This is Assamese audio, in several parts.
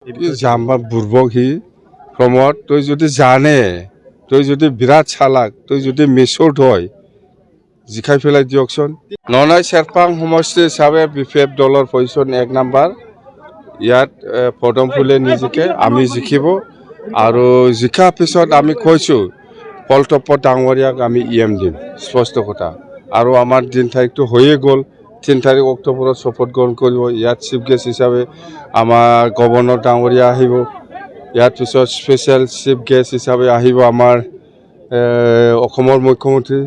জাম্বা বুৰ্বক হি প্ৰমোদ তুই যদি জানে তুই যদি বিৰাট চালাক তুই যদি মিছুট হয় জিকাই ফেলাই দিয়কচোন ননাই চেৰপাং সমষ্টি হিচাপে বিপিএফ দলৰ পজিশ্যন 1 নম্বৰ ইয়াত পদম ফুলে নিজিকে আমি জিকিব আৰু জিকা পিছত আমি কৈছোঁ পলটপত ডাঙৰীয়াক আমি ইএম দিম স্পষ্ট কথা আৰু আমাৰ দিন তাৰিখটো হৈয়ে গ'ল 3 তাৰিখ অক্টোবৰত শপত গ্ৰহণ কৰিব ইয়াত চিফ গেষ্ট হিচাপে আমাৰ গভৰ্ণৰ ডাঙৰীয়া আহিব ইয়াৰ পিছত স্পেচিয়েল চিফ গেষ্ট হিচাপে আহিব আমাৰ অসমৰ মুখ্যমন্ত্ৰী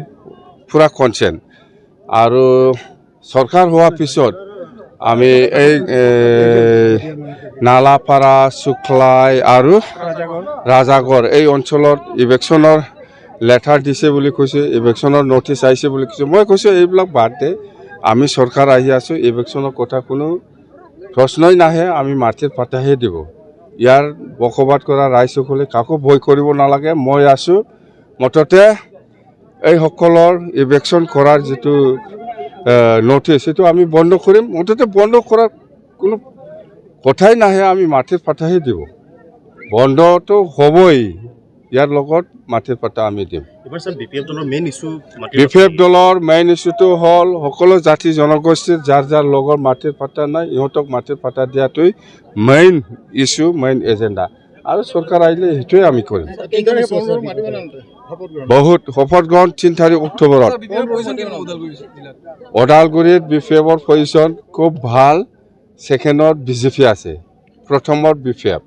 পুৰা কনচেন আৰু চৰকাৰ হোৱাৰ পিছত আমি এই নালাপাৰা সুখলাই আৰু ৰাজাগড় এই অঞ্চলত ইলেকশ্যনৰ লেটাৰ দিছে বুলি কৈছে ইলেকশ্যনৰ নটিচ আহিছে বুলি কৈছে মই কৈছোঁ এইবিলাক বাদ দে আমি চৰকাৰ আহি আছোঁ ইলেকশ্যনৰ কথা কোনো প্ৰশ্নই নাহে আমি মাটিৰ পাতাহে দিব ইয়াৰ বসবাস কৰা ৰাইজসকলে কাকো ভয় কৰিব নালাগে মই আছোঁ মততে এই সকলৰ ইলেকশ্যন কৰাৰ যেটো নটিচ সেইটো আমি বন্ধ কৰিম মততে বন্ধ কৰাৰ কোনো কথাই নাহে আমি মাটিৰ পাতাহে দিব বন্ধটো হ'বই ইয়াৰ লগত মাটিৰ পাতা আমি দিম বিপিএফ দলৰ মেইন ইছ্যুটো হ'ল সকলো জাতি জনগোষ্ঠীৰ যাৰ যাৰ লগৰ মাটিৰ পাতা নাই ইহঁতক মাটিৰ পাতা দিয়াটোই মেইন ইছ্যু মেইন এজেণ্ডা আৰু চৰকাৰ আহিলে সেইটোৱে আমি কৰিম বহুত শপত গ্ৰহণ 3 তাৰিখ অক্টোবৰত ওদালগুৰিত বিপিএফৰ পজিশ্যন খুব ভাল সেকেণ্ডত বিজেপি আছে প্ৰথমত বিপিএফ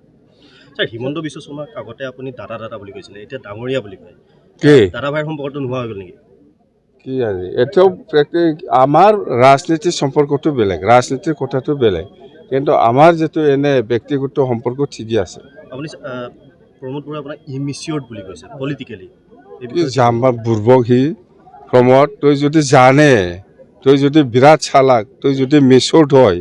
হিমন্ত বিশ্ব শৰ্মাক আগতে আপুনি দাদা বুলি কৈছিলে এতিয়া ডাঙৰীয়া বুলি কয় কি দাদা ভাইৰ সম্পৰ্কটো নোহোৱা হৈ গ'ল নেকি কি আজি এতিয়াও আমাৰ ৰাজনীতিৰ সম্পৰ্কটো বেলেগ ৰাজনীতিৰ কথাটো বেলেগ কিন্তু আমাৰ যেটো এনে ব্যক্তিগত সম্পৰ্ক ঠিকই আছে আপুনি প্ৰমোদ বৰা আপোনাক ইমিচিয়ৰ্ড বুলি কৈছে পলিটিকেলি জাম্বা বুৰ্বক হি প্ৰমোদ তুই যদি জানে তুই যদি বিৰাট চালাক তুই যদি মিছুট হয়